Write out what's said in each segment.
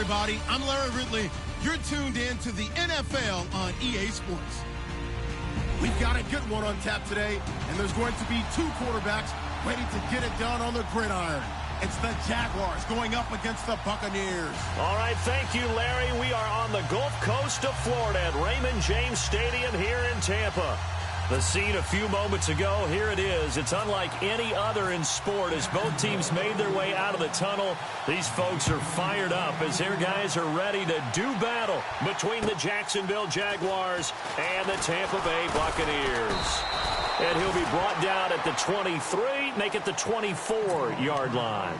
everybody. I'm Larry Ridley. You're tuned in to the NFL on EA Sports. We've got a good one on tap today, and there's going to be two quarterbacks ready to get it done on the gridiron. It's the Jaguars going up against the Buccaneers. All right, thank you, Larry. We are on the Gulf Coast of Florida at Raymond James Stadium here in Tampa. The scene a few moments ago, here it is. It's unlike any other in sport as both teams made their way out of the tunnel. These folks are fired up as their guys are ready to do battle between the Jacksonville Jaguars and the Tampa Bay Buccaneers. And he'll be brought down at the 23, make it the 24-yard line.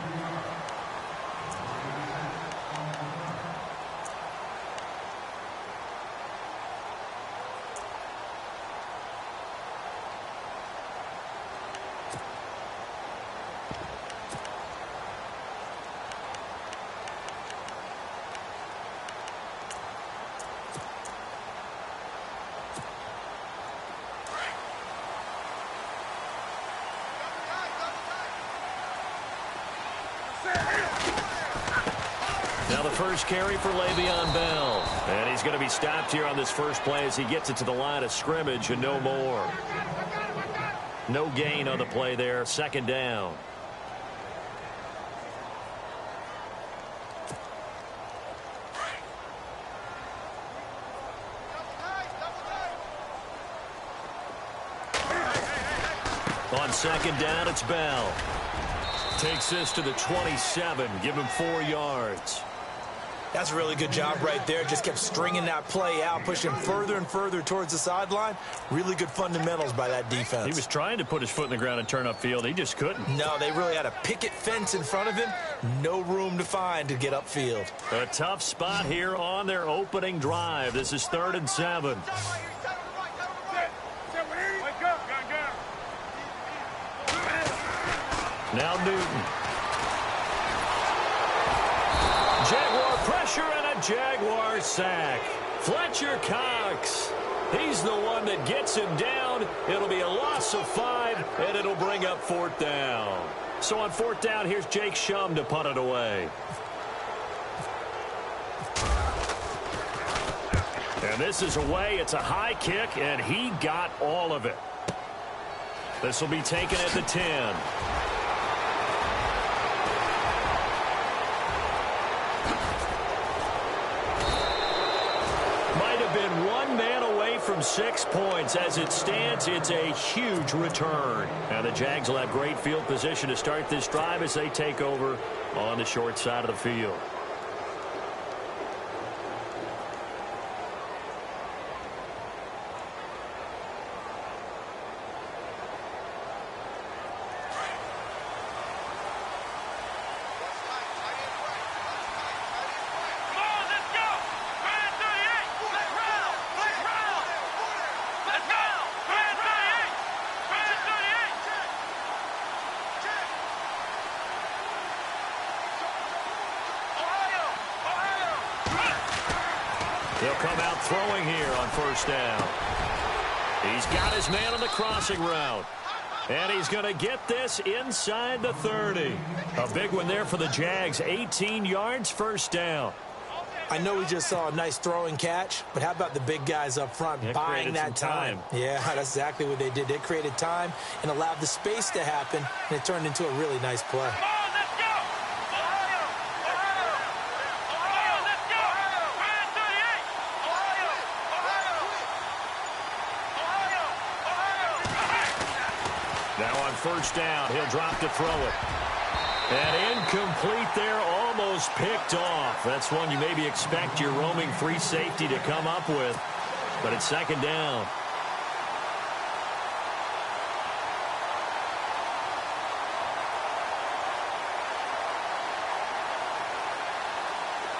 Now the first carry for Le'Veon Bell. And he's going to be stopped here on this first play as he gets it to the line of scrimmage and no more. No gain on the play there. Second down. On second down, it's Bell. Takes this to the 27. Give him 4 yards. That's a really good job right there. Just kept stringing that play out, pushing further and further towards the sideline. Really good fundamentals by that defense. He was trying to put his foot in the ground and turn upfield. He just couldn't. No, they really had a picket fence in front of him. No room to find to get upfield. A tough spot here on their opening drive. This is 3rd and 7. Now Newton. Jaguar pressure and a Jaguar sack. Fletcher Cox. He's the one that gets him down. It'll be a loss of 5, and it'll bring up 4th down. So on 4th down, here's Jake Shum to punt it away. And this is away. It's a high kick, and he got all of it. This will be taken at the 10. Been one man away from 6 points. As it stands, it's a huge return. Now the Jags will have great field position to start this drive as they take over on the short side of the field. He'll come out throwing here on 1st down. He's got his man on the crossing route. And he's going to get this inside the 30. A big one there for the Jags. 18 yards, 1st down. I know we just saw a nice throwing catch, but how about the big guys up front buying that time? Yeah, that's exactly what they did. They created time and allowed the space to happen, and it turned into a really nice play. Now on 1st down, he'll drop to throw it. And incomplete there, almost picked off. That's one you maybe expect your roaming free safety to come up with. But it's 2nd down.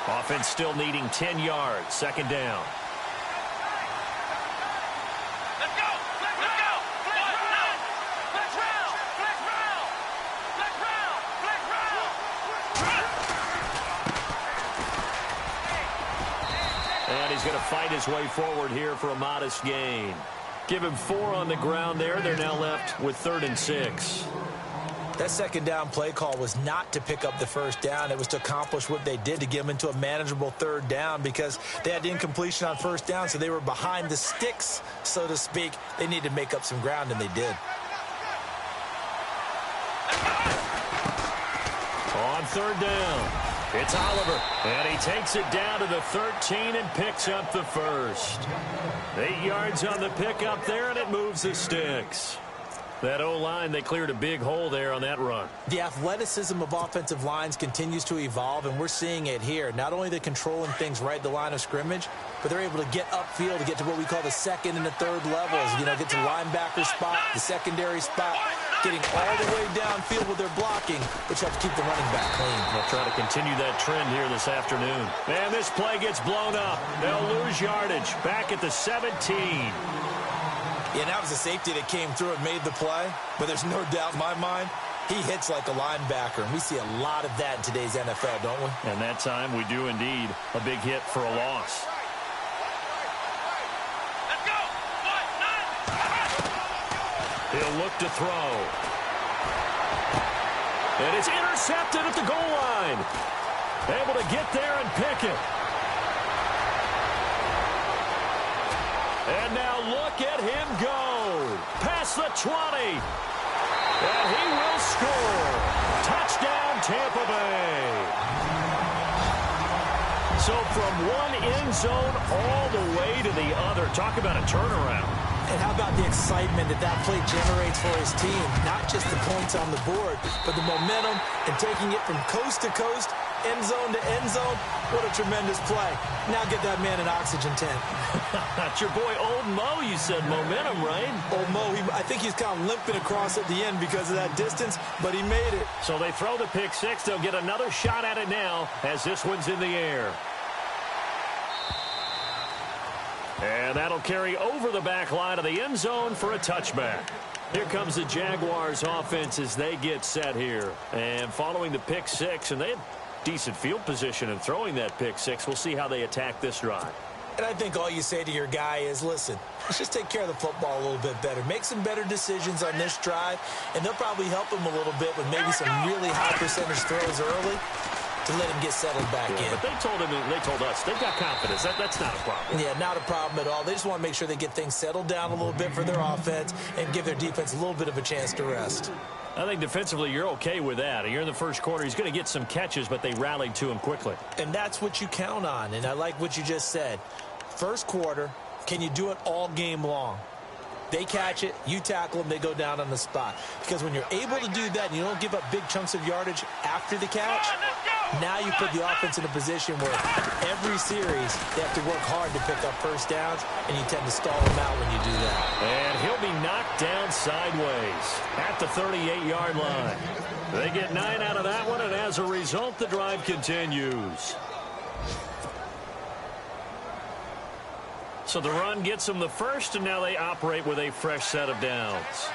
Offense still needing 10 yards, 2nd down. He's going to fight his way forward here for a modest gain. Give him 4 on the ground there. They're now left with 3rd and 6. That second down play call was not to pick up the first down. It was to accomplish what they did, to get them into a manageable third down, because they had incompletion on first down, so they were behind the sticks, so to speak. They needed to make up some ground, and they did. On third down, it's Oliver, and he takes it down to the 13 and picks up the first. 8 yards on the pickup there, and it moves the sticks. That O-line, they cleared a big hole there on that run. The athleticism of offensive lines continues to evolve, and we're seeing it here. Not only they're controlling things right at the line of scrimmage, but they're able to get upfield to get to what we call the second and the third levels. You know, get to linebacker spot, the secondary spot, getting all the way downfield with their blocking, which helps keep the running back clean. They'll try to continue that trend here this afternoon. And this play gets blown up. They'll lose yardage back at the 17. Yeah, that was a safety that came through and made the play, but there's no doubt in my mind, he hits like a linebacker, and we see a lot of that in today's NFL, don't we? And that time, we do indeed a big hit for a loss. Let's go! He'll look to throw. And it's intercepted at the goal line. Able to get there and pick it. And now look at him go. Past the 20. And he will score. Touchdown, Tampa Bay. So from one end zone all the way to the other. Talk about a turnaround. And how about the excitement that that play generates for his team? Not just the points on the board, but the momentum and taking it from coast to coast, end zone to end zone. What a tremendous play. Now get that man an oxygen tent. That's your boy Old Mo. You said momentum, right? Old Mo, I think he's kind of limping across at the end because of that distance, but he made it. So they throw the pick six. They'll get another shot at it now as this one's in the air. And that'll carry over the back line of the end zone for a touchback. Here comes the Jaguars offense as they get set here. And following the pick six, and they had decent field position in throwing that pick six. We'll see how they attack this drive. And I think all you say to your guy is, listen, let's just take care of the football a little bit better. Make some better decisions on this drive, and they'll probably help him a little bit with maybe some really high percentage throws early to let him get settled back in. But they told him, and they told us, they've got confidence. That's not a problem. Yeah, not a problem at all. They just want to make sure they get things settled down a little bit for their offense and give their defense a little bit of a chance to rest. I think defensively you're okay with that. You're in the first quarter. He's going to get some catches, but they rallied to him quickly. And that's what you count on, and I like what you just said. First quarter, can you do it all game long? They catch it, you tackle them, they go down on the spot. Because when you're able to do that and you don't give up big chunks of yardage after the catch, now you put the offense in a position where every series they have to work hard to pick up first downs, and you tend to stall them out when you do that. And he'll be knocked down sideways at the 38-yard line. They get 9 out of that one, and as a result, the drive continues. So the run gets them the first, and now they operate with a fresh set of downs.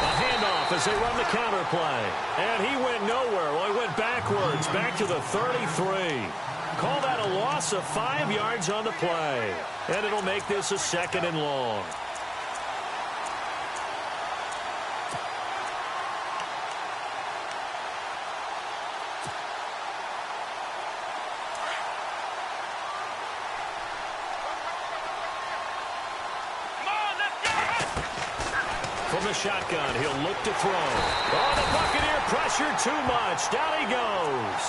A handoff as they run the counter play. And he went nowhere. Well, he went backwards, back to the 33. Call that a loss of 5 yards on the play. And it'll make this a 2nd and long. From the shotgun, he'll look to throw. Oh, the Buccaneer pressure too much. Down he goes.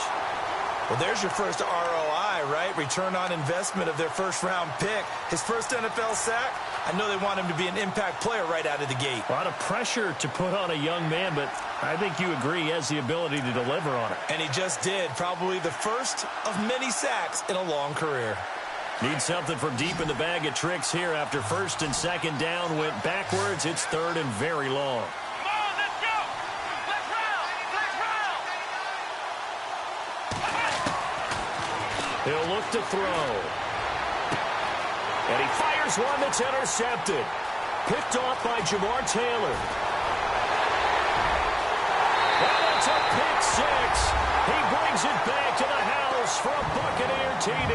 Well, there's your first ROI, right? Return on investment of their first-round pick. His first NFL sack. I know they want him to be an impact player right out of the gate. A lot of pressure to put on a young man, but I think you agree he has the ability to deliver on it. And he just did. Probably the first of many sacks in a long career. Need something from deep in the bag of tricks here after first and second down went backwards. It's 3rd and very long. Come on, let's go! Let's round! He'll look to throw. And he fires one that's intercepted. Picked off by Jamar Taylor. And it's a pick six. He brings it back to the house for a Buccaneer TD.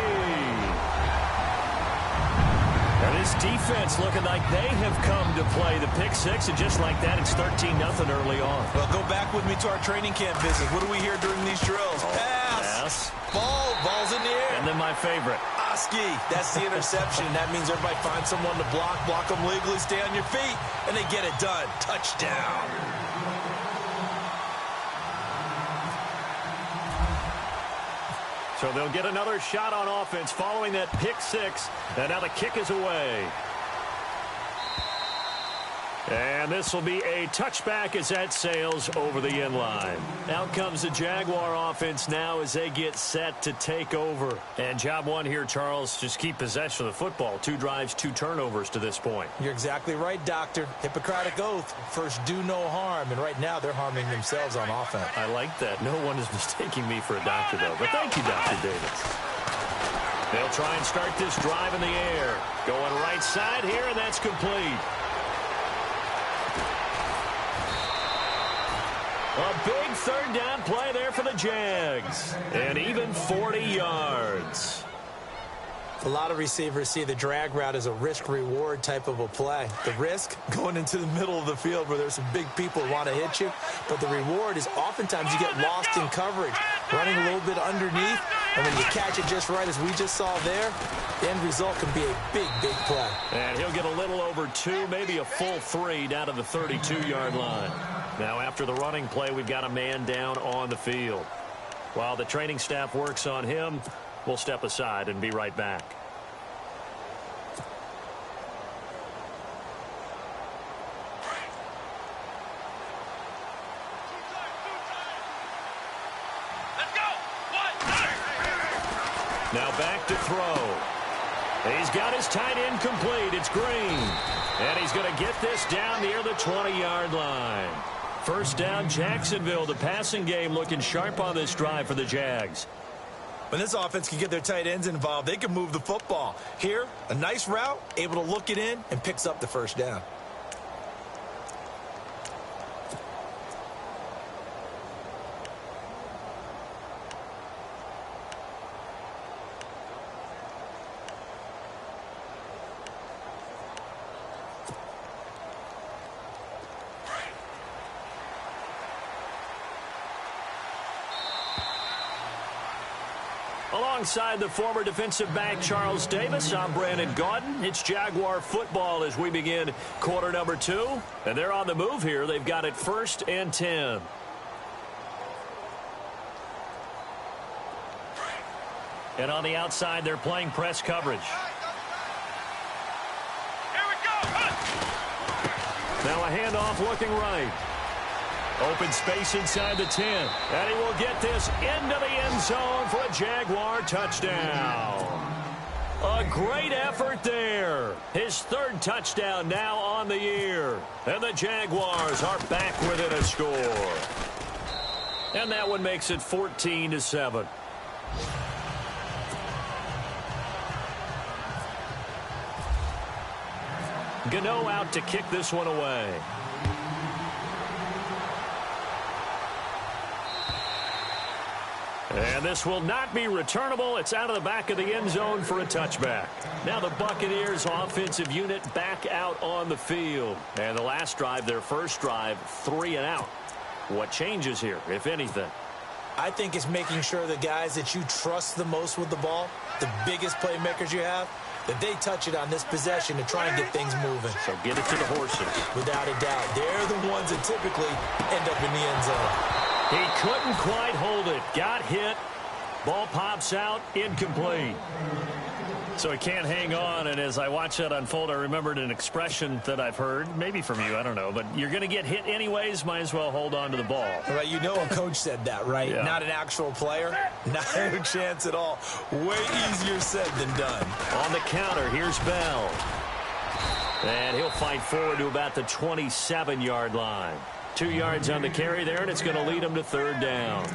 And this defense looking like they have come to play. The pick six, and just like that, it's 13-0 early on. Well, go back with me to our training camp visit. What do we hear during these drills? Pass. Ball's in the air. And then my favorite. Oski. That's the interception. That means everybody finds someone to block them legally, stay on your feet, and they get it done. Touchdown. So they'll get another shot on offense following that pick six. And now the kick is away. And this will be a touchback as that sails over the end line. Out comes the Jaguar offense now as they get set to take over. And job one here, Charles, just keep possession of the football. 2 drives, 2 turnovers to this point. You're exactly right, Doctor. Hippocratic oath. First, do no harm. And right now, they're harming themselves on offense. I like that. No one is mistaking me for a doctor, though. But thank you, Dr. Davis. They'll try and start this drive in the air. Going right side here, and that's complete. A big third down play there for the Jags. And even 40 yards. A lot of receivers see the drag route as a risk-reward type of a play. The risk, going into the middle of the field where there's some big people who want to hit you. But the reward is oftentimes you get lost in coverage, running a little bit underneath. And when you catch it just right, as we just saw there, the end result can be a big, big play. And he'll get a little over 2, maybe a full 3 down to the 32-yard line. Now, after the running play, we've got a man down on the field. While the training staff works on him, we'll step aside and be right back. Now back to throw. He's got his tight end complete. It's Green. And he's going to get this down near the 20-yard line. First down, Jacksonville. The passing game looking sharp on this drive for the Jags. When this offense can get their tight ends involved, they can move the football. Here, a nice route, able to look it in, and picks up the first down. Alongside the former defensive back Charles Davis, I'm Brandon Gaudin. It's Jaguar football as we begin quarter number 2. And they're on the move here. They've got it 1st and 10. And on the outside, they're playing press coverage. Here we go. Now a handoff looking right. Open space inside the 10. And he will get this into the end zone for a Jaguar touchdown. A great effort there. His 3rd touchdown now on the year. And the Jaguars are back within a score. And that one makes it 14-7. Gano out to kick this one away. And this will not be returnable. It's out of the back of the end zone for a touchback. Now the Buccaneers offensive unit back out on the field. And the last drive, their first drive, 3 and out. What changes here, if anything? I think it's making sure the guys that you trust the most with the ball, the biggest playmakers you have, that they touch it on this possession to try and get things moving. So get it to the horses. Without a doubt. They're the ones that typically end up in the end zone. He couldn't quite hold it. Got hit. Ball pops out. Incomplete. So he can't hang on, and as I watch that unfold, I remembered an expression that I've heard, maybe from you, I don't know, but you're going to get hit anyways, might as well hold on to the ball. Right, you know a coach said that, right? Yeah. Not an actual player. Not a chance at all. Way easier said than done. On the counter, here's Bell. And he'll fight forward to about the 27-yard line. 2 yards on the carry there, and it's going to lead him to 3rd down.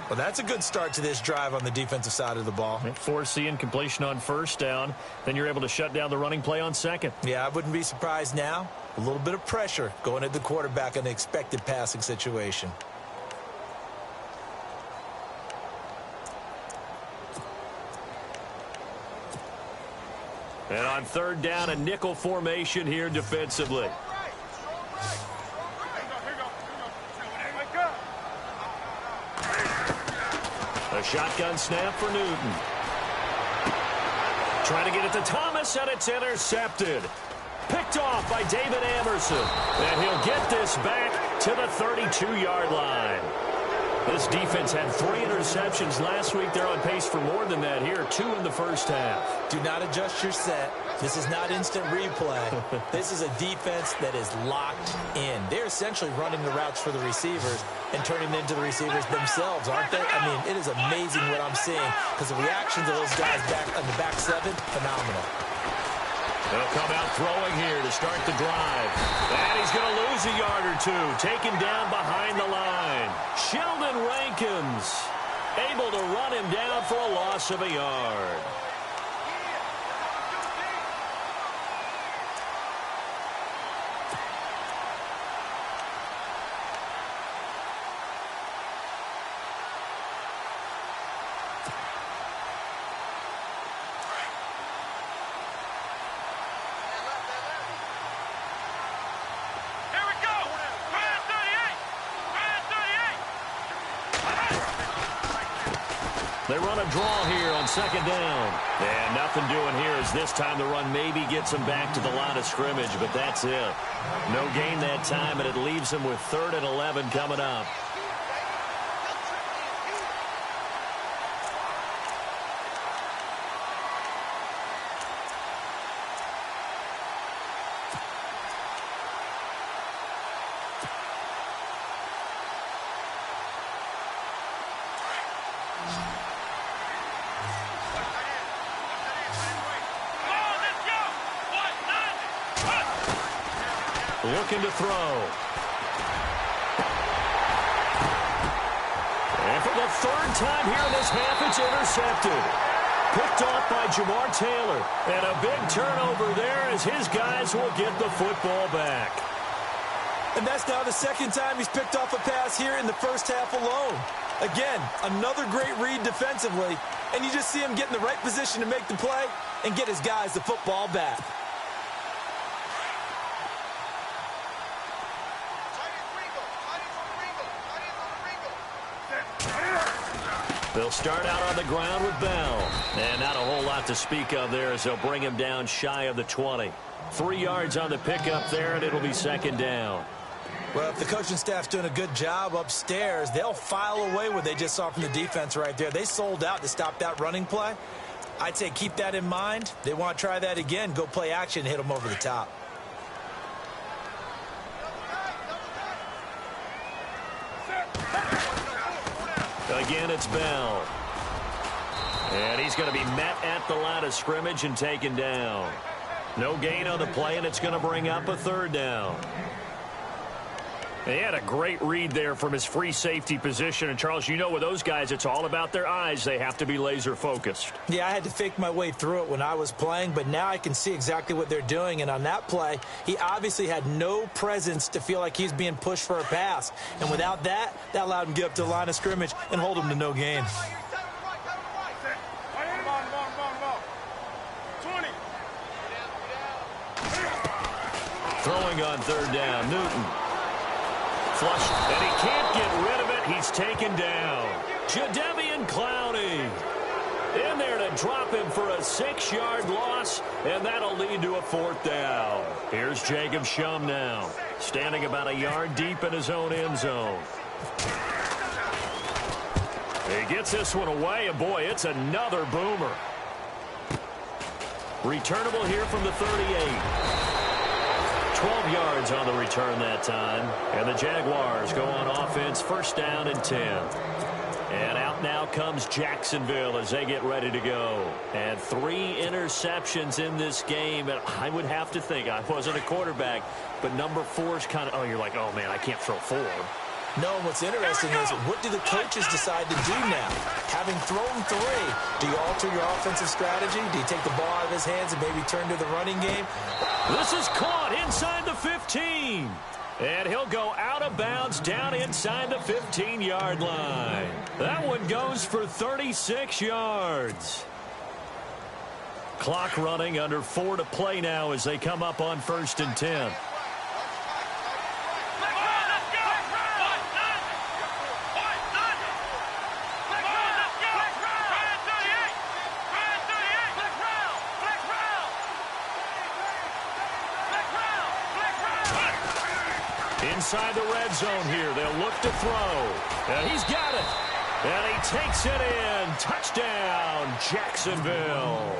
Well, that's a good start to this drive on the defensive side of the ball. Force the incompletion on 1st down. Then you're able to shut down the running play on 2nd. Yeah, I wouldn't be surprised now. A little bit of pressure going at the quarterback in the expected passing situation. And on third down, a nickel formation here defensively. A shotgun snap for Newton. Trying to get it to Thomas, and it's intercepted. Picked off by David Anderson. And he'll get this back to the 32-yard line. This defense had 3 interceptions last week. They're on pace for more than that here. 2 in the first half. Do not adjust your set. This is not instant replay. This is a defense that is locked in. They're essentially running the routes for the receivers and turning them into the receivers themselves, aren't they? I mean, it is amazing what I'm seeing because the reactions of those guys back on the back 7, phenomenal. They'll come out throwing here to start the drive. And he's going to lose a yard or 2. Taken down behind the line. Sheldon Rankins able to run him down for a loss of a yard. They run a draw here on second down. And nothing doing here as this time the run maybe gets them back to the line of scrimmage, but that's it. No gain that time, and it leaves them with 3rd and 11 coming up. Looking to throw. And for the 3rd time here in this half, it's intercepted. Picked off by Jamar Taylor. And a big turnover there as his guys will get the football back. And that's now the 2nd time he's picked off a pass here in the first half alone. Again, another great read defensively. And you just see him get in the right position to make the play and get his guys the football back. They'll start out on the ground with Bell. And not a whole lot to speak of there as they'll bring him down shy of the 20. 3 yards on the pickup there, and it'll be 2nd down. Well, if the coaching staff's doing a good job upstairs, they'll file away what they just saw from the defense right there. They sold out to stop that running play. I'd say keep that in mind. They want to try that again. Go play action, hit them over the top. Again, it's Bell. And he's going to be met at the line of scrimmage and taken down. No gain on the play, and it's going to bring up a 3rd down. And he had a great read there from his free safety position. And, Charles, you know with those guys, it's all about their eyes. They have to be laser focused. Yeah, I had to fake my way through it when I was playing, but now I can see exactly what they're doing. And on that play, he obviously had no presence to feel like he's being pushed for a pass. And without that, that allowed him to get up to the line of scrimmage and hold him to no gain. Throwing on 3rd down, Newton. Flushed, and he can't get rid of it. He's taken down. Jadeveon Clowney in there to drop him for a 6-yard loss, and that'll lead to a 4th down. Here's Jacob Shum now, standing about a yard deep in his own end zone. He gets this one away, and boy, it's another boomer. Returnable here from the 38. 12 yards on the return that time. And the Jaguars go on offense, 1st down and 10. And out now comes Jacksonville as they get ready to go. And 3 interceptions in this game. And I would have to think, I wasn't a quarterback, but number 4 is kind of, oh, you're like, oh, man, I can't throw 4. No, what's interesting is what do the coaches decide to do now? Having thrown 3, do you alter your offensive strategy? Do you take the ball out of his hands and maybe turn to the running game? This is caught inside the 15. And he'll go out of bounds down inside the 15-yard line. That one goes for 36 yards. Clock running, under 4 to play now as they come up on 1st and 10. Inside the red zone here, they'll look to throw. And he's got it. And he takes it in. Touchdown, Jacksonville.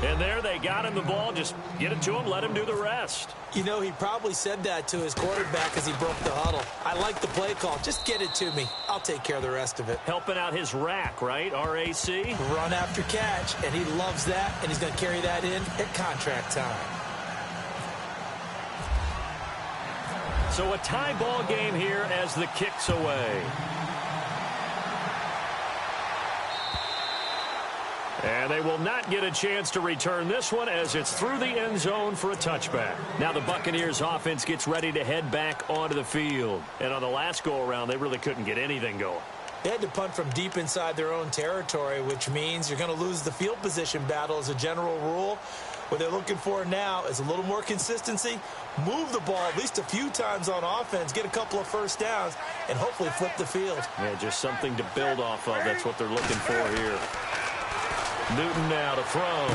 And there they got him the ball. Just get it to him, let him do the rest. You know, he probably said that to his quarterback as he broke the huddle. I like the play call. Just get it to me. I'll take care of the rest of it. Helping out his rack, right? R-A-C? Run after catch, and he loves that, and he's going to carry that in at contract time. So a tie ball game here as the kick's away. And they will not get a chance to return this one as it's through the end zone for a touchback. Now the Buccaneers offense gets ready to head back onto the field. And on the last go-around, they really couldn't get anything going. They had to punt from deep inside their own territory, which means you're going to lose the field position battle as a general rule. What they're looking for now is a little more consistency, move the ball at least a few times on offense, get a couple of first downs, and hopefully flip the field. Yeah, just something to build off of. That's what they're looking for here. Newton now to throw.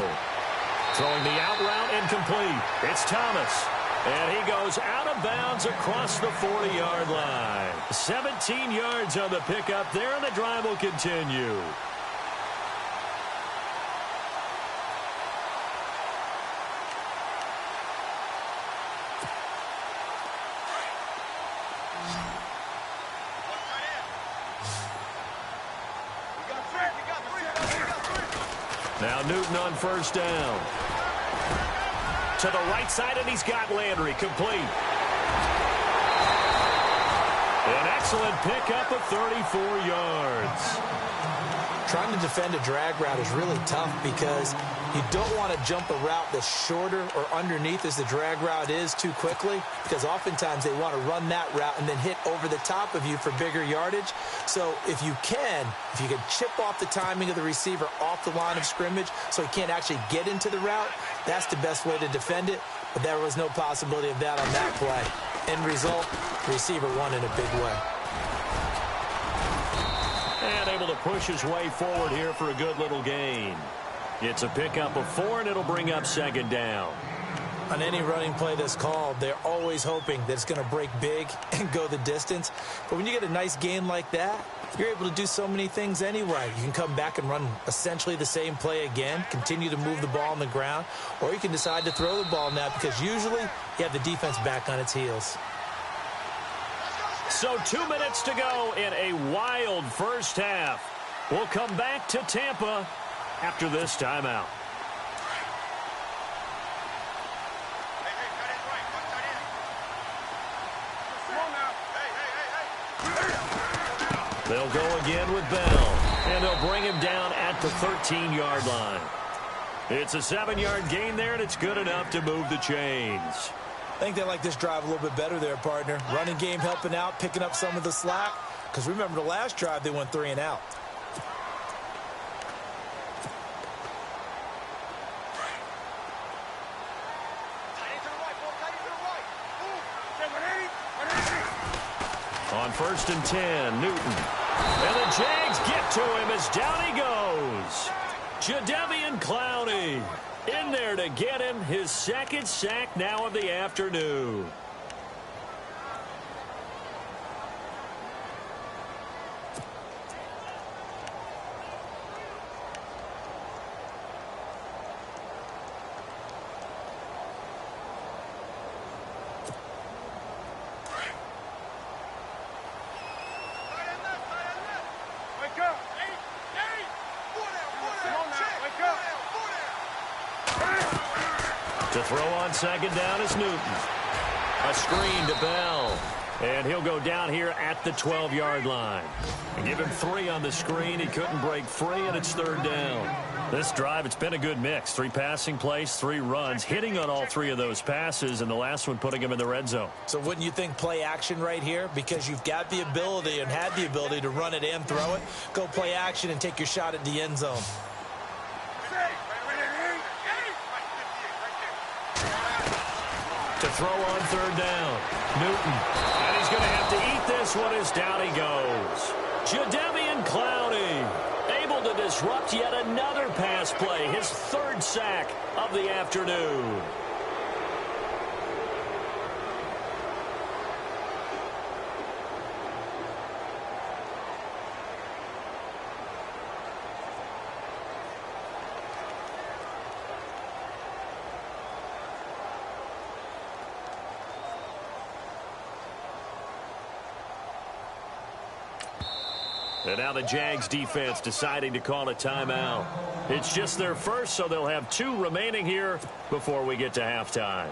Throwing the out route incomplete. It's Thomas. And he goes out of bounds across the 40-yard line. 17 yards on the pickup there, and the drive will continue. Now Newton on first down. To the right side, and he's got Landry complete. An excellent pickup of 34 yards. Trying to defend a drag route is really tough because you don't want to jump a route that's shorter or underneath as the drag route is too quickly, because oftentimes they want to run that route and then hit over the top of you for bigger yardage. So if you can chip off the timing of the receiver off the line of scrimmage so he can't actually get into the route, that's the best way to defend it. But there was no possibility of that on that play. End result, the receiver won in a big way. And able to push his way forward here for a good little gain. It's a pickup of 4, and it'll bring up 2nd down. On any running play that's called, they're always hoping that it's going to break big and go the distance. But when you get a nice gain like that, you're able to do so many things anyway. You can come back and run essentially the same play again, continue to move the ball on the ground, or you can decide to throw the ball now because usually you have the defense back on its heels. So 2 minutes to go in a wild first half. We'll come back to Tampa after this timeout. They'll go again with Bell, and they'll bring him down at the 13-yard line. It's a 7-yard gain there, and it's good enough to move the chains. I think they like this drive a little bit better there, partner. Running game helping out, picking up some of the slack. Because remember the last drive, they went 3 and out. On 1st and 10, Newton. And the Jags get to him as down he goes. Jadeveon Clowney in there to get him his 2nd sack now of the afternoon. To throw on 2nd down is Newton. A screen to Bell. And he'll go down here at the 12-yard line. And give him 3 on the screen. He couldn't break free, and it's 3rd down. This drive, it's been a good mix. 3 passing plays, 3 runs, hitting on all 3 of those passes, and the last one putting him in the red zone. So wouldn't you think play action right here? Because you've got the ability and had the ability to run it and throw it. Go play action and take your shot at the end zone. throw on third down. Newton. And he's going to have to eat this one as down he goes. Jadeveon Clowney able to disrupt yet another pass play. His third sack of the afternoon. And now the Jags defense deciding to call a timeout. It's just their first, so they'll have 2 remaining here before we get to halftime.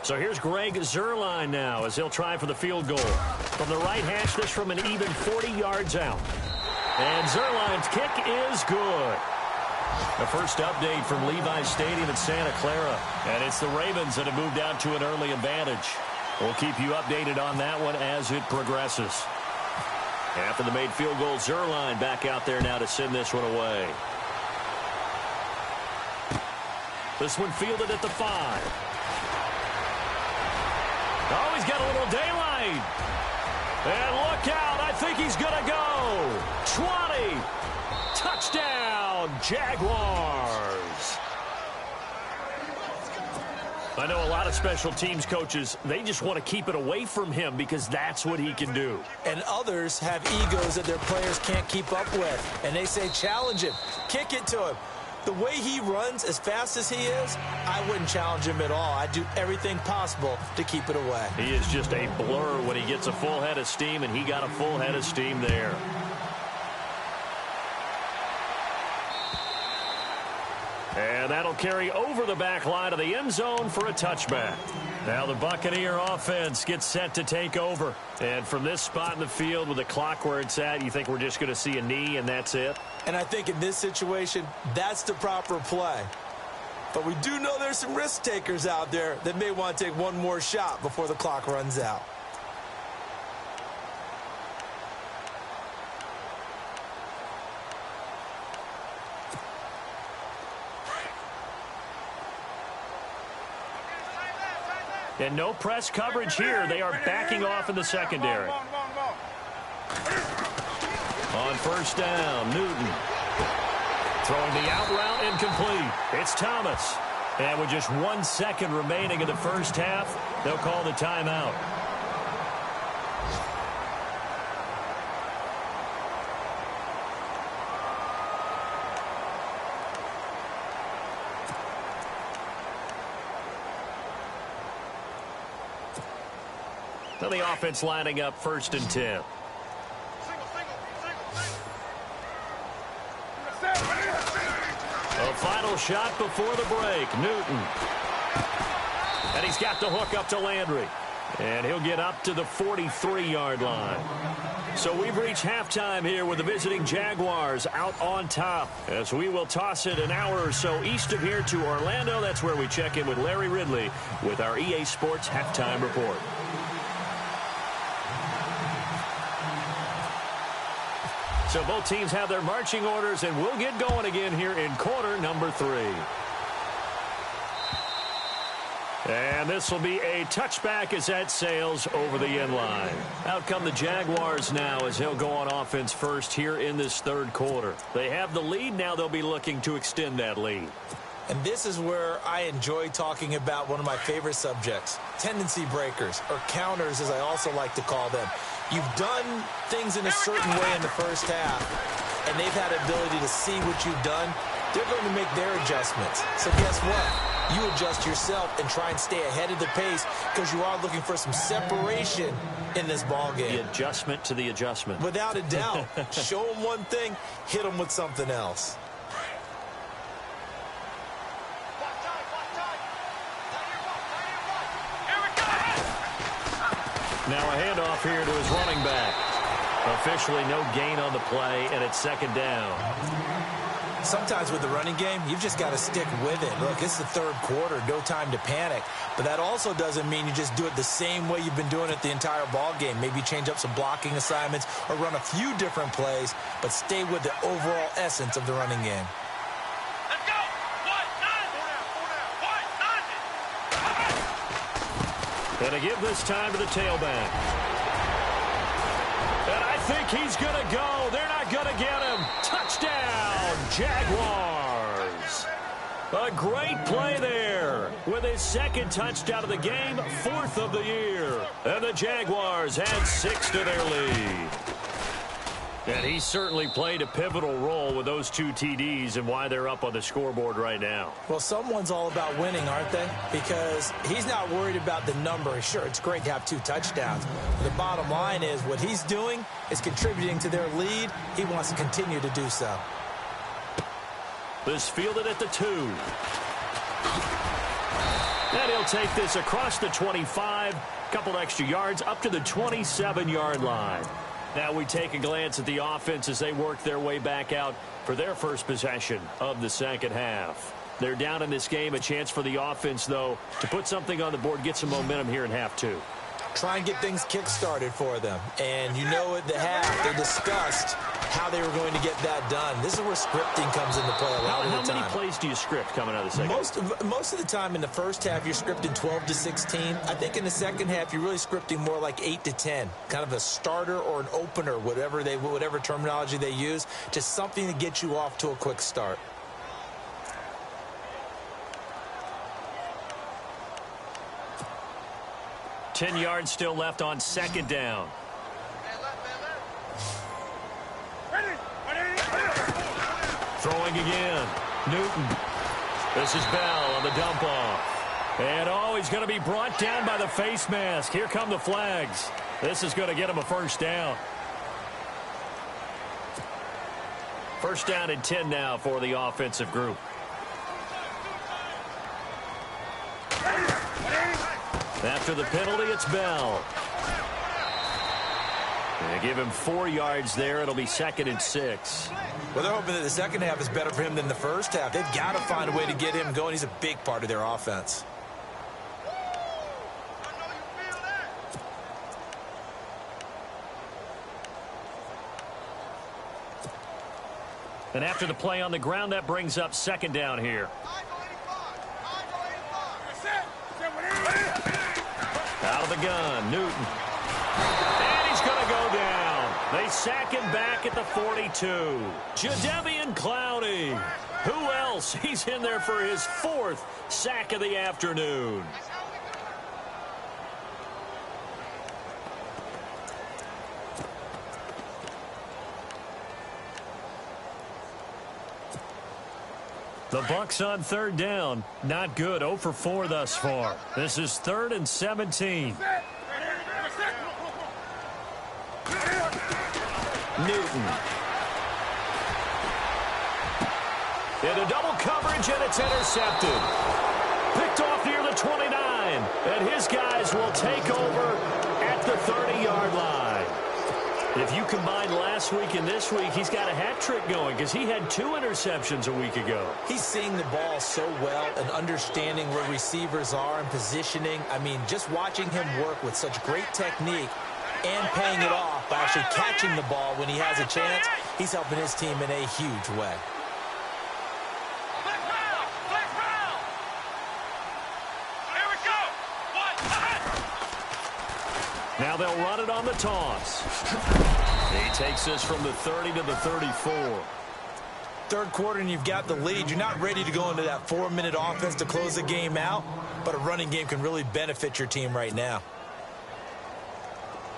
So here's Greg Zuerlein now as he'll try for the field goal. From the right hash, this from an even 40 yards out. And Zuerlein's kick is good. The first update from Levi's Stadium in Santa Clara. And it's the Ravens that have moved out to an early advantage. We'll keep you updated on that one as it progresses. After the made field goal, Zuerlein back out there now to send this one away. This one fielded at the 5. Oh, he's got a little daylight. And look out. I think he's going to go. 20. Touchdown, Jaguars. I know a lot of special teams coaches, they just want to keep it away from him because that's what he can do. And others have egos that their players can't keep up with. And they say, challenge him. Kick it to him. The way he runs as fast as he is, I wouldn't challenge him at all. I'd do everything possible to keep it away. He is just a blur when he gets a full head of steam, and he got a full head of steam there. And that'll carry over the back line of the end zone for a touchback. Now the Buccaneer offense gets set to take over. And from this spot in the field with the clock where it's at, you think we're just going to see a knee and that's it? And I think in this situation, that's the proper play. But we do know there's some risk takers out there that may want to take one more shot before the clock runs out. And no press coverage here. They are backing off in the secondary. On first down, Newton. Throwing the out route incomplete. It's Thomas. And with just 1 second remaining in the first half, they'll call the timeout. So the offense lining up 1st and 10. A final shot before the break. Newton. And he's got the hook up to Landry. And he'll get up to the 43-yard line. So we've reached halftime here with the visiting Jaguars out on top. As we will toss it an hour or so east of here to Orlando. That's where we check in with Larry Ridley with our EA Sports Halftime Report. So both teams have their marching orders, and we'll get going again here in quarter number 3. And this will be a touchback as that sails over the end line. Out come the Jaguars now as they'll go on offense first here in this 3rd quarter. They have the lead. Now they'll be looking to extend that lead. And this is where I enjoy talking about one of my favorite subjects, tendency breakers, or counters as I also like to call them. You've done things in a certain way in the first half, and they've had ability to see what you've done. They're going to make their adjustments. So guess what? You adjust yourself and try and stay ahead of the pace because you are looking for some separation in this ball game. The adjustment to the adjustment. Without a doubt. Show them one thing, hit them with something else. Now a handoff here to his running back. Officially no gain on the play, and it's 2nd down. Sometimes with the running game, you've just got to stick with it. Look, it's the 3rd quarter, no time to panic. But that also doesn't mean you just do it the same way you've been doing it the entire ball game. Maybe change up some blocking assignments or run a few different plays, but stay with the overall essence of the running game. And to give this time to the tailback. And I think he's going to go. They're not going to get him. Touchdown, Jaguars. A great play there with his second touchdown of the game, 4th of the year. And the Jaguars add 6 to their lead. And he certainly played a pivotal role with those 2 TDs and why they're up on the scoreboard right now. Well, someone's all about winning, aren't they? Because he's not worried about the number. Sure, it's great to have 2 touchdowns. But the bottom line is what he's doing is contributing to their lead. He wants to continue to do so. This fielded at the 2. And he'll take this across the 25. Couple extra yards up to the 27-yard line. Now we take a glance at the offense as they work their way back out for their first possession of the second half. They're down in this game. A chance for the offense, though, to put something on the board, get some momentum here in half 2. Try and get things kick-started for them. And you know at the half, they discussed how they were going to get that done. This is where scripting comes into play a lot of the time. How many plays do you script coming out of the second half? Most of the time in the first half, you're scripting 12 to 16. I think in the second half, you're really scripting more like 8 to 10. Kind of a starter or an opener, whatever terminology they use. Just something to get you off to a quick start. Ten yards still left on second down. Throwing again. Newton. This is Bell on the dump off. And he's going to be brought down by the face mask. Here come the flags. This is going to get him a first down. First down and 10 now for the offensive group. After the penalty, it's Bell. They give him 4 yards there. It'll be 2nd and 6. Well, they're hoping that the second half is better for him than the first half. They've got to find a way to get him going. He's a big part of their offense. And after the play on the ground, that brings up second down here. Out of the gun, Newton. And he's going to go down. They sack him back at the 42. Jadeveon Clowney. Who else? He's in there for his 4th sack of the afternoon. The Bucs on third down. Not good. 0 for 4 thus far. This is 3rd and 17. Newton. Into double coverage, and it's intercepted. Picked off near the 29. And his guys will take over at the 30-yard line. If you combine last week and this week, he's got a hat trick going because he had 2 interceptions a week ago. He's seeing the ball so well and understanding where receivers are and positioning. I mean, just watching him work with such great technique and paying it off by actually catching the ball when he has a chance, he's helping his team in a huge way. Now they'll run it on the toss. He takes this from the 30 to the 34. Third quarter and you've got the lead. You're not ready to go into that 4-minute offense to close the game out, but a running game can really benefit your team right now.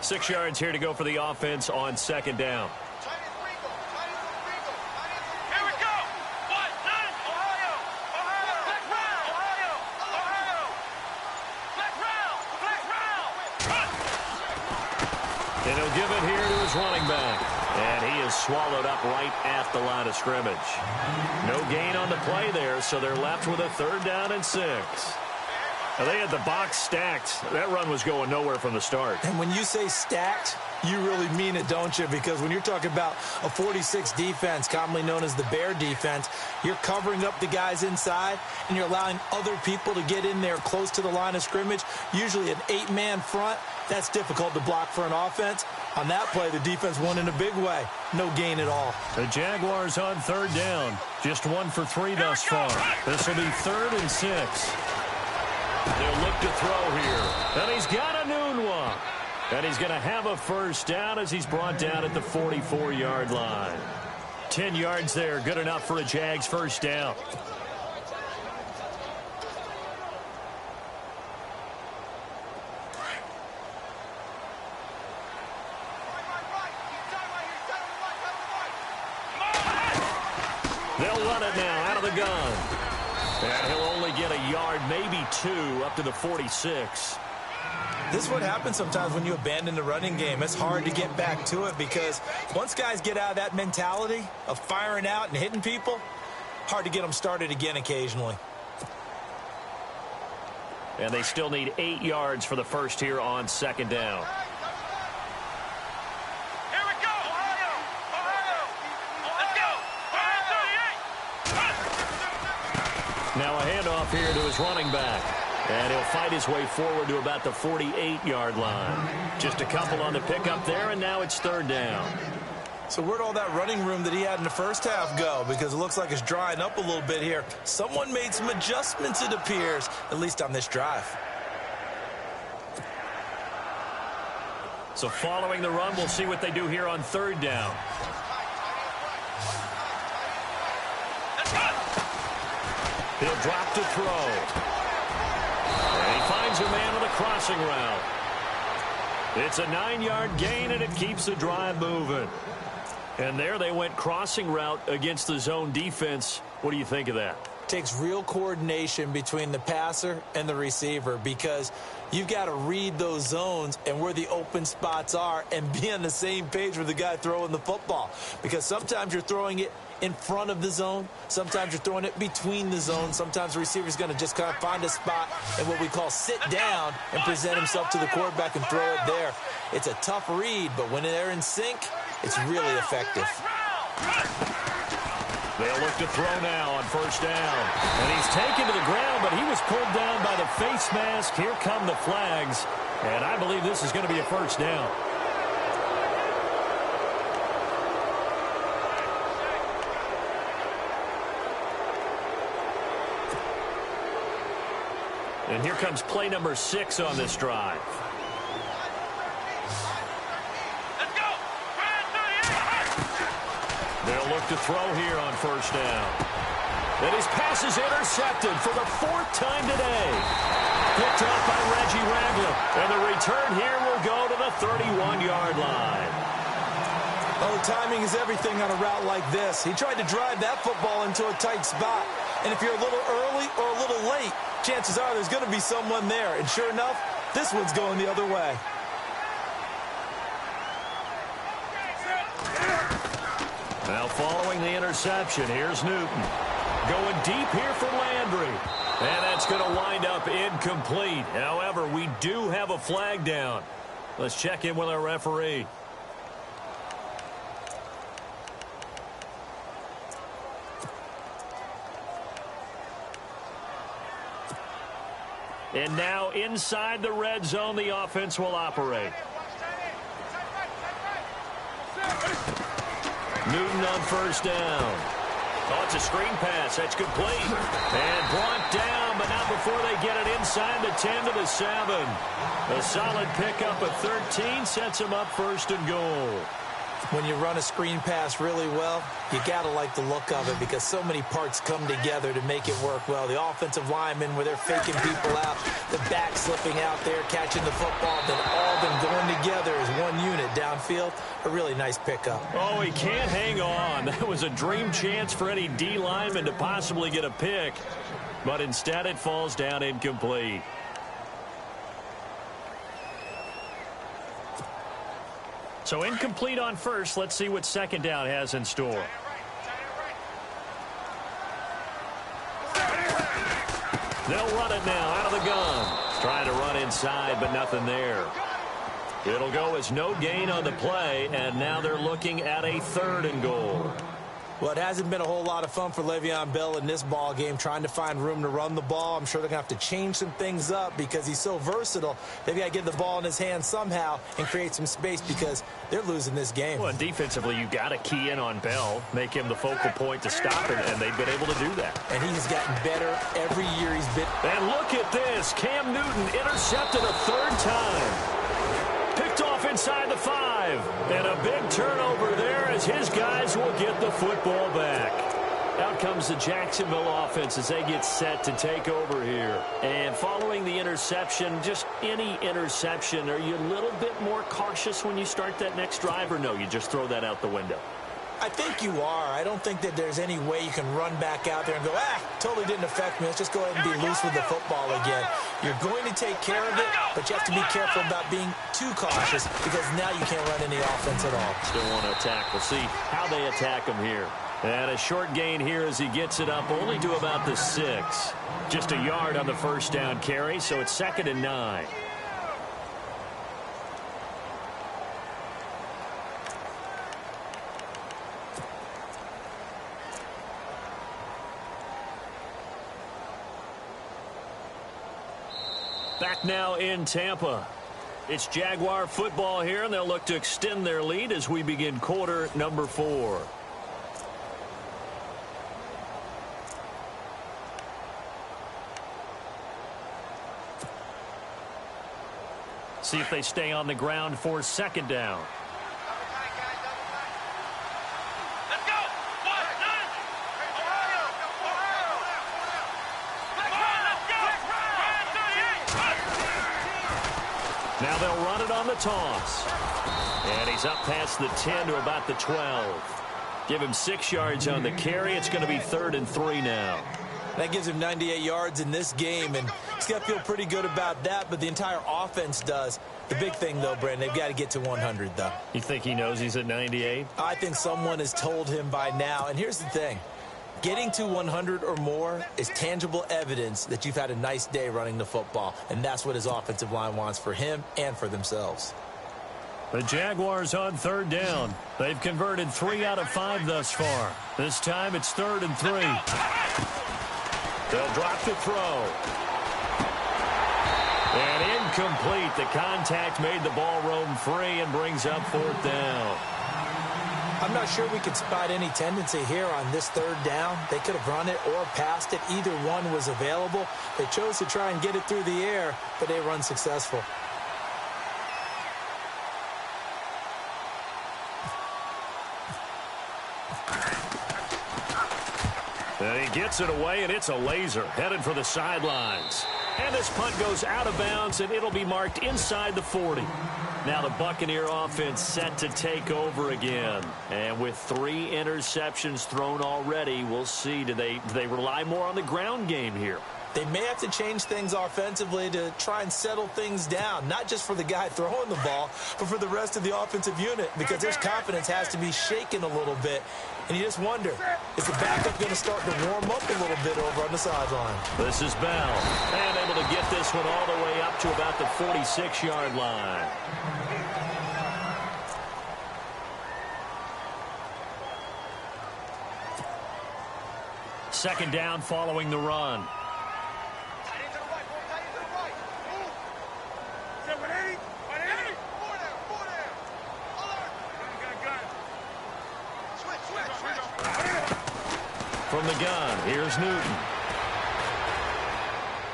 6 yards here to go for the offense on second down. And he'll give it here to his running back. And he is swallowed up right at the line of scrimmage. No gain on the play there, so they're left with a 3rd down and 6. Now they had the box stacked. That run was going nowhere from the start. And when you say stacked, you really mean it, don't you? Because when you're talking about a 46 defense, commonly known as the Bear defense, you're covering up the guys inside, and you're allowing other people to get in there close to the line of scrimmage, usually an 8-man front. That's difficult to block for an offense. On that play, the defense won in a big way. No gain at all. The Jaguars on 3rd down. Just 1 for 3 thus far. This will be 3rd and 6. They'll look to throw here. And he's got a noon one. And he's going to have a first down as he's brought down at the 44-yard line. 10 yards there, good enough for a Jags first down. They'll run it now out of the gun. And he'll only get a yard, maybe two, up to the 46. This is what happens sometimes when you abandon the running game. It's hard to get back to it because once guys get out of that mentality of firing out and hitting people, hard to get them started again occasionally. And they still need 8 yards for the first here on second down. Here we go, Ohio! Let's go! 38! Now a handoff here to his running back. And he'll fight his way forward to about the 48-yard line. Just a couple on the pickup there, and now it's third down. So where'd all that running room that he had in the first half go? Because it looks like it's drying up a little bit here. Someone made some adjustments, it appears, at least on this drive. So following the run, we'll see what they do here on third down. He'll drop to throw. And he finds a man on a crossing route. It's a 9-yard gain, and it keeps the drive moving. And there they went crossing route against the zone defense. What do you think of that? Takes real coordination between the passer and the receiver because you've got to read those zones and where the open spots are and be on the same page with the guy throwing the football. Because sometimes you're throwing it in front of the zone. Sometimes you're throwing it between the zones. Sometimes the receiver's going to just kind of find a spot and what we call sit down and present himself to the quarterback and throw it there. It's a tough read, but when they're in sync, it's really effective. They'll look to throw now on first down. And he's taken to the ground, but he was pulled down by the face mask. Here come the flags. And I believe this is going to be a first down. And here comes play number 6 on this drive. Let's go! They'll look to throw here on first down. And his pass is intercepted for the 4th time today. Picked up by Reggie Ragland. And the return here will go to the 31-yard line. Oh, timing is everything on a route like this. He tried to drive that football into a tight spot. And if you're a little early or a little late, chances are there's going to be someone there. And sure enough, this one's going the other way. Now following the interception, here's Newton. Going deep here for Landry. And that's going to wind up incomplete. However, we do have a flag down. Let's check in with our referee. And now inside the red zone, the offense will operate. Newton on first down. Oh, it's a screen pass. That's complete. And brought down, but not before they get it inside the 10 to the 7. A solid pickup of 13 sets them up first and goal. When you run a screen pass really well, you got to like the look of it because so many parts come together to make it work well. The offensive linemen where they're faking people out, the back slipping out there, catching the football, then all of them going together as one unit downfield. A really nice pickup. Oh, he can't hang on. That was a dream chance for any D lineman to possibly get a pick, but instead it falls down incomplete. So incomplete on first. Let's see what second down has in store. They'll run it now out of the gun. Trying to run inside, but nothing there. It'll go as no gain on the play, and now they're looking at a 3rd and goal. Well, it hasn't been a whole lot of fun for Le'Veon Bell in this ball game, trying to find room to run the ball. I'm sure they're going to have to change some things up because he's so versatile. They've got to get the ball in his hands somehow and create some space because they're losing this game. Well, and defensively, you've got to key in on Bell, make him the focal point to stop it, and they've been able to do that. And he's gotten better every year he's been. And look at this. Cam Newton intercepted a third time. Picked off inside the 5. And a big turnover there as his guys will get the football back. Out comes the Jacksonville offense as they get set to take over here. And following the interception, just any interception, are you a little bit more cautious when you start that next drive, or no, you just throw that out the window? I think you are. I don't think that there's any way you can run back out there and go, totally didn't affect me. Let's just go ahead and be loose with the football again. You're going to take care of it, but you have to be careful about being too cautious because now you can't run any offense at all. Still want to attack. We'll see how they attack him here. And a short gain here as he gets it up only to about the 6. Just a yard on the first down carry, so it's 2nd and 9. Back now in Tampa. It's Jaguar football here, and they'll look to extend their lead as we begin quarter number 4. See if they stay on the ground for 2nd down. Now they'll run it on the toss. And he's up past the 10 to about the 12. Give him 6 yards on the carry. It's going to be 3rd and 3 now. That gives him 98 yards in this game, and he's got to feel pretty good about that, but the entire offense does. The big thing, though, Brandon, they've got to get to 100, though. You think he knows he's at 98? I think someone has told him by now, and here's the thing. Getting to 100 or more is tangible evidence that you've had a nice day running the football, and that's what his offensive line wants for him and for themselves. The Jaguars on 3rd down. They've converted 3 out of 5 thus far. This time it's 3rd and 3. They'll drop the throw. And incomplete. The contact made the ball roam free and brings up 4th down. I'm not sure we could spot any tendency here on this 3rd down. They could have run it or passed it. Either one was available. They chose to try and get it through the air, but they were unsuccessful. And he gets it away, and it's a laser headed for the sidelines. And this punt goes out of bounds, and it'll be marked inside the 40. Now the Buccaneer offense set to take over again. And with 3 interceptions thrown already, we'll see. Do they rely more on the ground game here? They may have to change things offensively to try and settle things down, not just for the guy throwing the ball, but for the rest of the offensive unit, because his confidence has to be shaken a little bit. And you just wonder, is the backup going to start to warm up a little bit over on the sideline? This is Bell, and able to get this one all the way up to about the 46-yard line. Second down following the run. From the gun, here's Newton.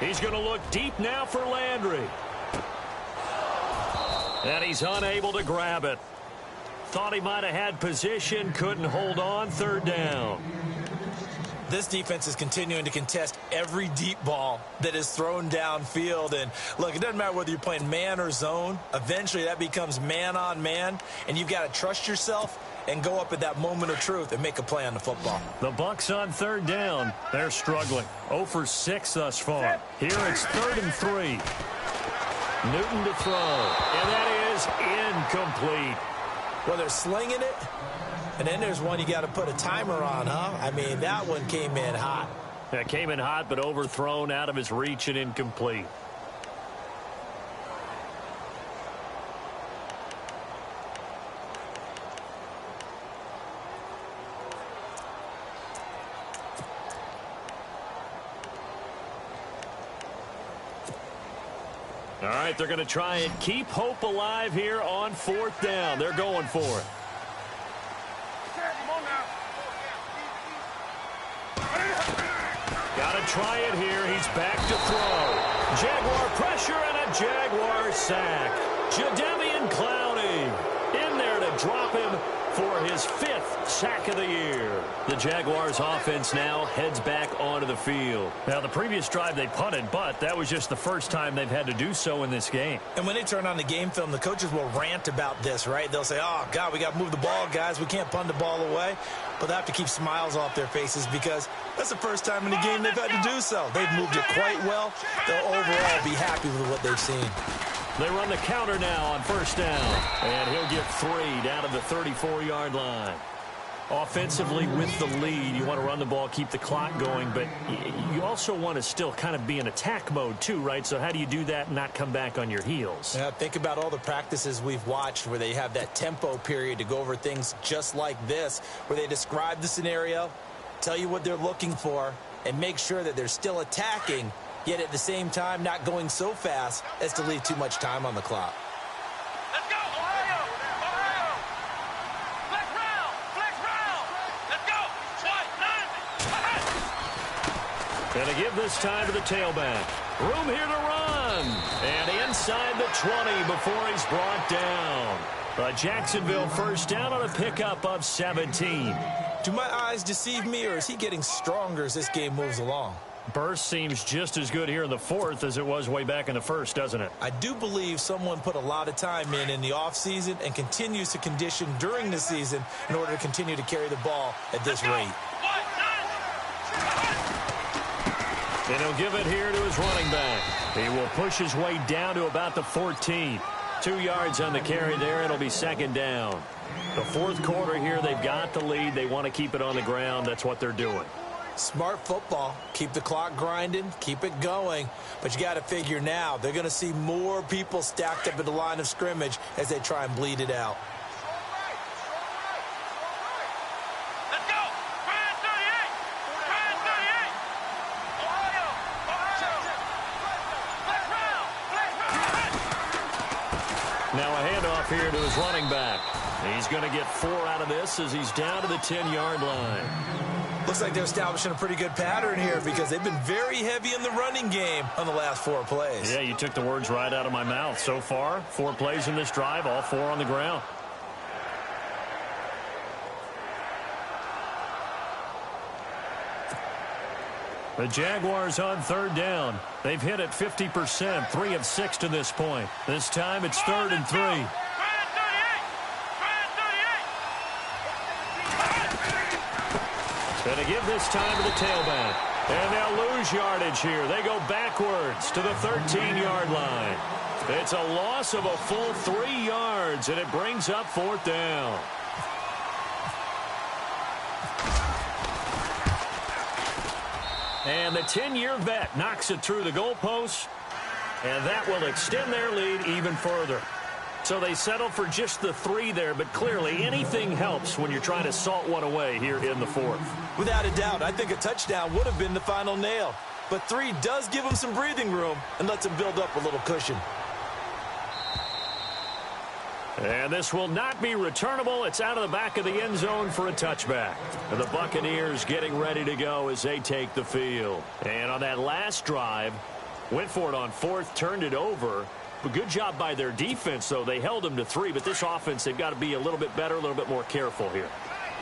He's going to look deep now for Landry. And he's unable to grab it. Thought he might have had position, couldn't hold on. 3rd down. This defense is continuing to contest every deep ball that is thrown downfield. And, look, it doesn't matter whether you're playing man or zone. Eventually that becomes man on man, and you've got to trust yourself and go up at that moment of truth and make a play on the football. The Bucs on 3rd down. They're struggling. 0 for 6 thus far. Here it's 3rd and 3. Newton to throw. And that is incomplete. Well, they're slinging it. And then there's one you got to put a timer on, huh? I mean, that one came in hot. That came in hot, but overthrown, out of his reach, and incomplete. All right, they're going to try and keep hope alive here on 4th down. They're going for it. Got to try it here. He's back to throw. Jaguar pressure and a Jaguar sack. Jadeveon Clowney in there to drop him for his 5th sack of the year. The Jaguars offense now heads back onto the field. Now, the previous drive they punted, but that was just the first time they've had to do so in this game. And when they turn on the game film, the coaches will rant about this, right? They'll say, oh, God, we got to move the ball, guys. We can't punt the ball away. But they have to keep smiles off their faces because that's the first time in the game they've had to do so. They've moved it quite well. They'll overall be happy with what they've seen. They run the counter now on 1st down. And he'll get 3 down to the 34-yard line. Offensively with the lead, you want to run the ball, keep the clock going, but you also want to still kind of be in attack mode too, right? So how do you do that and not come back on your heels? Yeah, think about all the practices we've watched where they have that tempo period to go over things just like this, where they describe the scenario, tell you what they're looking for, and make sure that they're still attacking, yet at the same time not going so fast as to leave too much time on the clock. Let's go, Ohio! Ohio! Flex round! Flex round! Let's go! Going to give this time to the tailback. Room here to run. And inside the 20 before he's brought down. A Jacksonville 1st down on a pickup of 17. Do my eyes deceive me, or is he getting stronger as this game moves along? Burst seems just as good here in the 4th as it was way back in the 1st, doesn't it? I do believe someone put a lot of time in the offseason and continues to condition during the season in order to continue to carry the ball at this rate. And he'll give it here to his running back. He will push his way down to about the 14. 2 yards on the carry there. It'll be 2nd down. The 4th quarter here, they've got the lead. They want to keep it on the ground. That's what they're doing. Smart football. Keep the clock grinding. Keep it going. But you got to figure now they're going to see more people stacked up at the line of scrimmage as they try and bleed it out. Let's go! Brand 38! Brand 38! Ohio! Ohio! Flex round! Flex round! Now a handoff here to his running back. He's going to get 4 out of this as he's down to the 10-yard line. Looks like they're establishing a pretty good pattern here because they've been very heavy in the running game on the last 4 plays. Yeah, you took the words right out of my mouth. So far, 4 plays in this drive, all 4 on the ground. The Jaguars on 3rd down. They've hit it 50%, 3 of 6 to this point. This time it's 3rd and 3. Brand 38! Going to give this time to the tailback. And they'll lose yardage here. They go backwards to the 13-yard line. It's a loss of a full 3 yards, and it brings up 4th down. And the 10-year vet knocks it through the goalpost, and that will extend their lead even further. So they settle for just the 3 there, but clearly anything helps when you're trying to salt one away here in the 4th. Without a doubt, I think a touchdown would have been the final nail. But 3 does give them some breathing room and lets them build up a little cushion. And this will not be returnable. It's out of the back of the end zone for a touchback. And the Buccaneers getting ready to go as they take the field. And on that last drive, went for it on 4th, turned it over. But good job by their defense, though. They held them to 3, but this offense, they've got to be a little bit better, a little bit more careful here.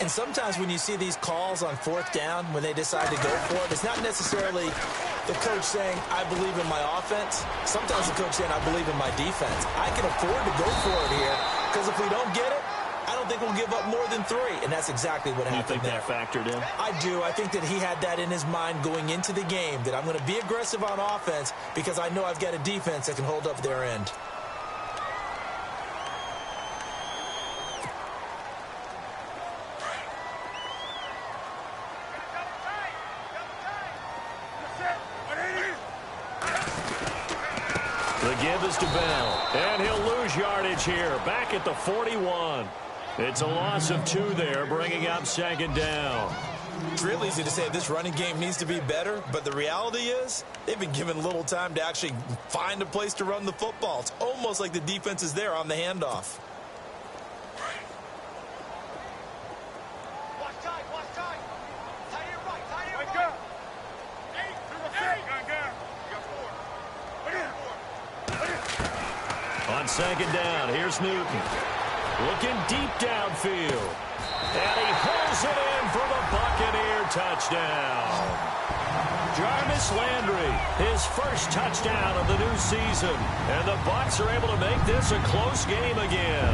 And sometimes when you see these calls on 4th down, when they decide to go for it, it's not necessarily the coach saying, I believe in my offense. Sometimes the coach saying, I believe in my defense. I can afford to go for it here because if we don't get it, I don't think we'll give up more than 3. And that's exactly what happened there. You think that factored in? I do. I think that he had that in his mind going into the game, that I'm going to be aggressive on offense because I know I've got a defense that can hold up their end. The give is to Bell, and he'll lose yardage here, back at the 41. It's a loss of 2 there, bringing up 2nd down. It's real easy to say this running game needs to be better, but the reality is they've been given little time to actually find a place to run the football. It's almost like the defense is there on the handoff. On second down, here's Newton. Looking deep downfield. And he hauls it in for the Buccaneer touchdown. Jarvis Landry, his first touchdown of the new season. And the Bucs are able to make this a close game again.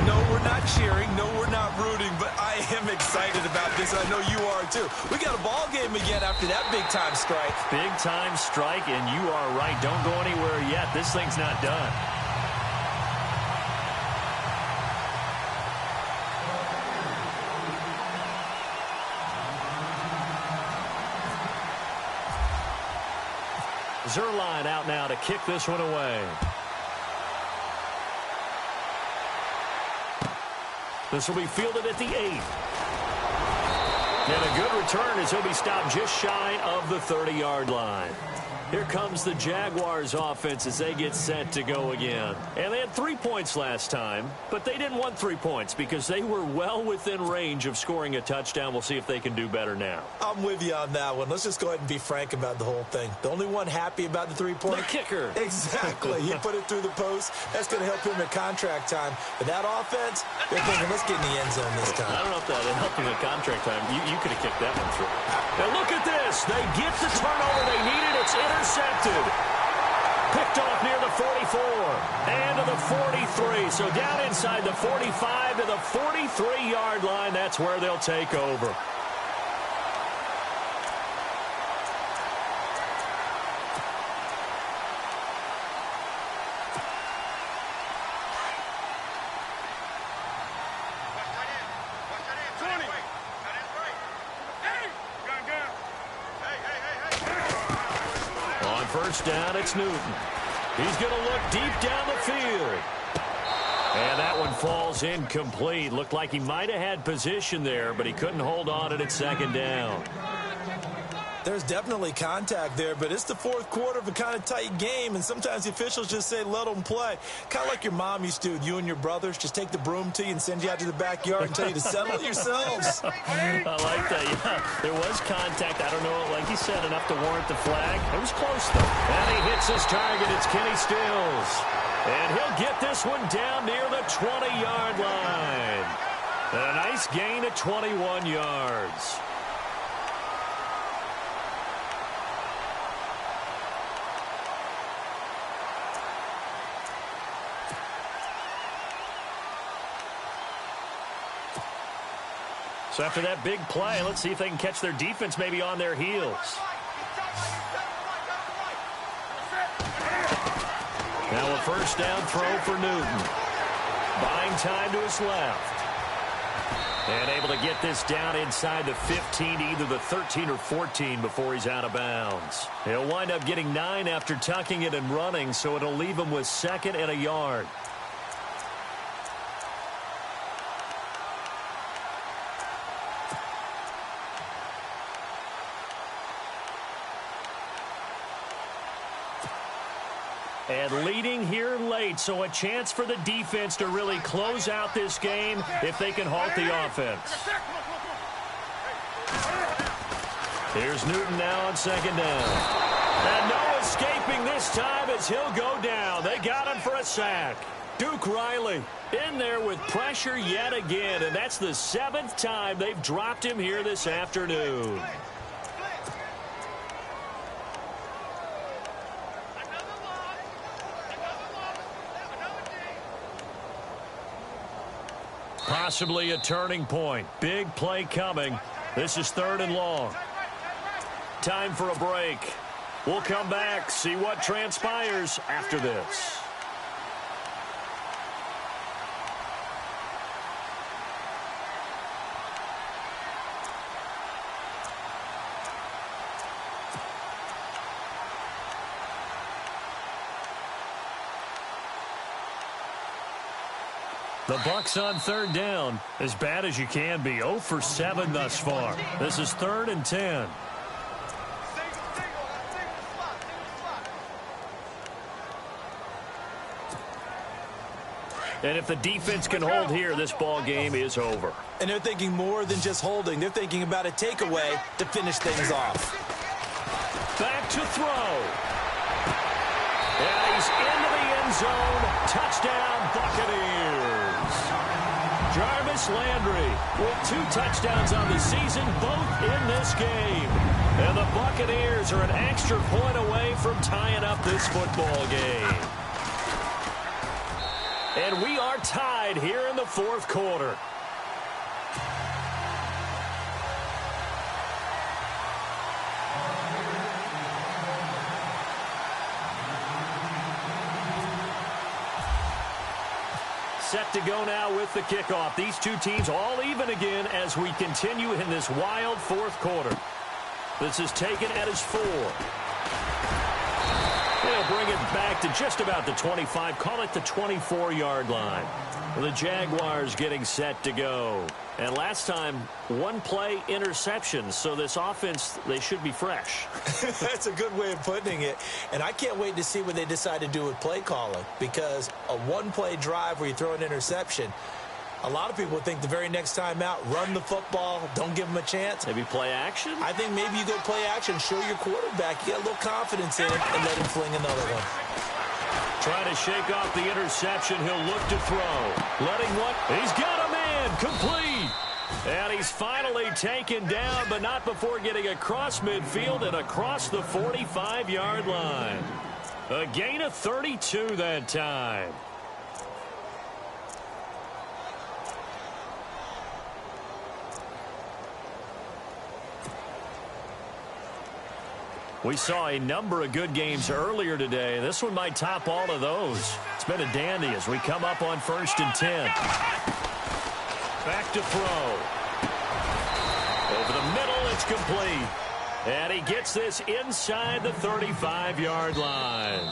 No, we're not cheering. No, we're not rooting. But I am excited about this. I know you are, too. We got a ball game again after that big-time strike. Big-time strike, and you are right. Don't go anywhere yet. This thing's not done. Zerline out now to kick this one away. This will be fielded at the 8. And a good return as he'll be stopped just shy of the 30-yard line. Here comes the Jaguars offense as they get set to go again. And they had 3 points last time, but they didn't want 3 points because they were well within range of scoring a touchdown. We'll see if they can do better now. I'm with you on that one. Let's just go ahead and be frank about the whole thing. The only one happy about the 3-point? The kicker. Exactly. He put it through the post. That's going to help him at contract time. But that offense, they're thinking, let's get in the end zone this time. I don't know if that helped him at contract time. You could have kicked that one through. Now look at this. They get the turnover they needed. It's intercepted. Picked off near the 44 and to the 43. So down inside the 45 to the 43-yard line. That's where they'll take over. First down, it's Newton. He's going to look deep down the field. And that one falls incomplete. Looked like he might have had position there, but he couldn't hold on to it at second down. There's definitely contact there, but it's the fourth quarter of a kind of tight game, and sometimes the officials just say, let them play. Kind of like your mom used to, you and your brothers, just take the broom to you and send you out to the backyard and tell you to settle it yourselves. I like that, yeah. There was contact. I don't know, like you said, enough to warrant the flag. It was close, though. And he hits his target. It's Kenny Stills. And he'll get this one down near the 20-yard line. And a nice gain at 21 yards. So after that big play, let's see if they can catch their defense maybe on their heels. Now a first down throw for Newton. Buying time to his left. And able to get this down inside the 15, either the 13 or 14 before he's out of bounds. He'll wind up getting 9 after tucking it and running, so it'll leave him with 2nd and a yard. And leading here late, so a chance for the defense to really close out this game if they can halt the offense. Here's Newton now on second down. And no escaping this time as he'll go down. They got him for a sack. Duke Riley in there with pressure yet again, and that's the 7th time they've dropped him here this afternoon. Possibly a turning point. Big play coming. This is 3rd and long. Time for a break. We'll come back, see what transpires after this. The Bucks on third down, as bad as you can be. 0 for 7 thus far. This is 3rd and 10. And if the defense can hold here, this ball game is over. And they're thinking more than just holding. They're thinking about a takeaway to finish things off. Back to throw. And he's into the end zone. Touchdown, Buccaneers. Jarvis Landry with 2 touchdowns on the season, both in this game. And the Buccaneers are an extra point away from tying up this football game. And we are tied here in the 4th quarter. Set to go now with the kickoff. These two teams all even again as we continue in this wild 4th quarter. This is taken at his 4. They'll bring it back to just about the 25. Call it the 24-yard line. The Jaguars getting set to go. And last time, 1 play interception. So this offense, they should be fresh. That's a good way of putting it. And I can't wait to see what they decide to do with play calling. Because a 1-play drive where you throw an interception, a lot of people think the very next time out, run the football, don't give them a chance. Maybe play action? I think maybe you go play action, show your quarterback you got a little confidence in him, and let him fling another one. Trying to shake off the interception. He'll look to throw. Letting one. He's got a man. Complete. And he's finally taken down, but not before getting across midfield and across the 45-yard line. A gain of 32 that time. We saw a number of good games earlier today. This one might top all of those. It's been a dandy as we come up on 1st and 10. Back to throw. Over the middle, it's complete. And he gets this inside the 35-yard line.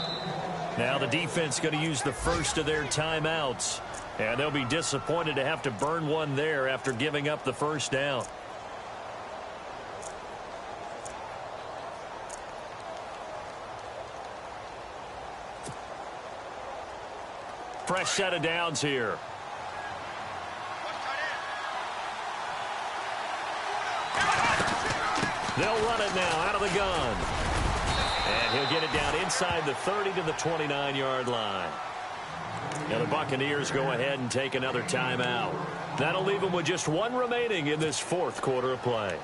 Now the defense going to use the first of their timeouts. And they'll be disappointed to have to burn one there after giving up the first down. Fresh set of downs here. They'll run it now out of the gun. And he'll get it down inside the 30 to the 29-yard line. Now the Buccaneers go ahead and take another timeout. That'll leave them with just 1 remaining in this 4th quarter of play.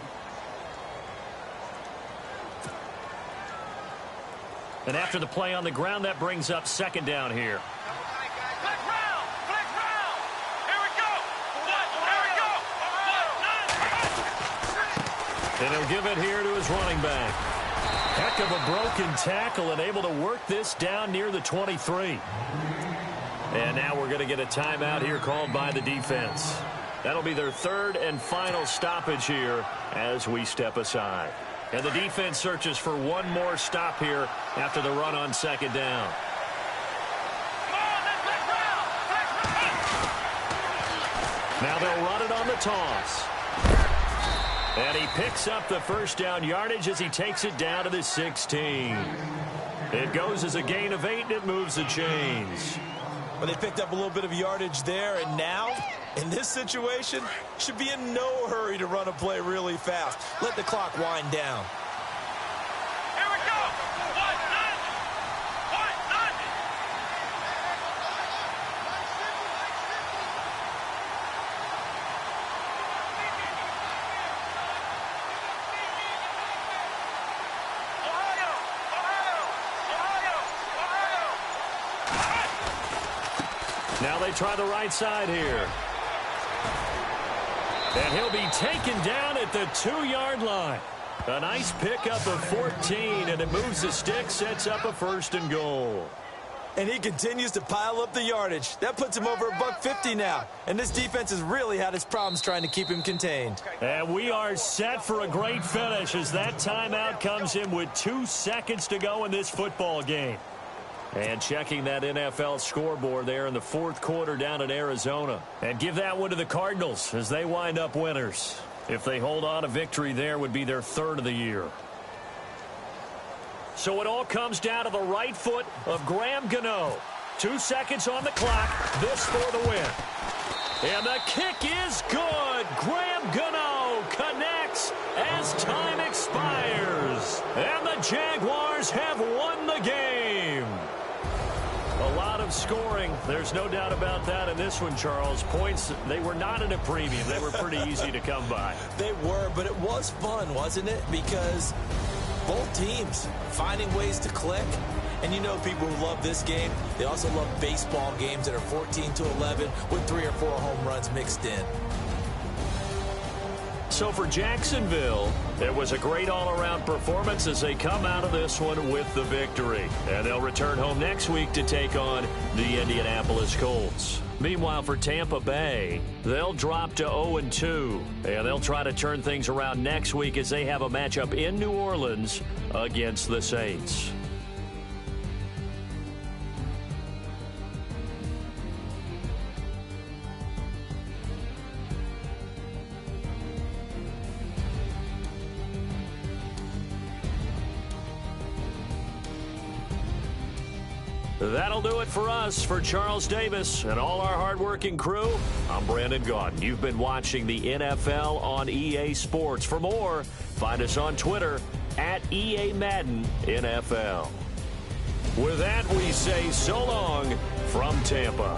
And after the play on the ground, that brings up 2nd down here. And he'll give it here to his running back. Heck of a broken tackle and able to work this down near the 23. And now we're going to get a timeout here called by the defense. That'll be their 3rd and final stoppage here as we step aside. And the defense searches for 1 more stop here after the run on 2nd down. Now they'll run it on the toss. And he picks up the first down yardage as he takes it down to the 16. It goes as a gain of 8, and it moves the chains. Well, they picked up a little bit of yardage there, and now, in this situation, should be in no hurry to run a play really fast. Let the clock wind down. Here we go. 1-0. Now they try the right side here. And he'll be taken down at the 2-yard line. A nice pickup of 14, and it moves the stick, sets up a 1st and goal. And he continues to pile up the yardage. That puts him over $150 now. And this defense has really had its problems trying to keep him contained. And we are set for a great finish as that timeout comes in with 2 seconds to go in this football game. And checking that NFL scoreboard there in the fourth quarter down in Arizona. And give that one to the Cardinals as they wind up winners. If they hold on, a victory there would be their third of the year. So it all comes down to the right foot of Graham Gano. 2 seconds on the clock. This for the win. And the kick is good. Graham Gano connects as time expires. And the Jaguars have won the game. A lot of scoring. There's no doubt about that in this one, Charles. Points, they were not at a premium. They were pretty easy to come by. They were, but it was fun, wasn't it? Because both teams finding ways to click. And you know people who love this game, they also love baseball games that are 14-11 with 3 or 4 home runs mixed in. So for Jacksonville, it was a great all-around performance as they come out of this one with the victory. And they'll return home next week to take on the Indianapolis Colts. Meanwhile, for Tampa Bay, they'll drop to 0-2. And they'll try to turn things around next week as they have a matchup in New Orleans against the Saints. That'll do it for us. For Charles Davis and all our hardworking crew, I'm Brandon Gaudin. You've been watching the NFL on EA Sports. For more, find us on Twitter at EA Madden NFL. With that, we say so long from Tampa.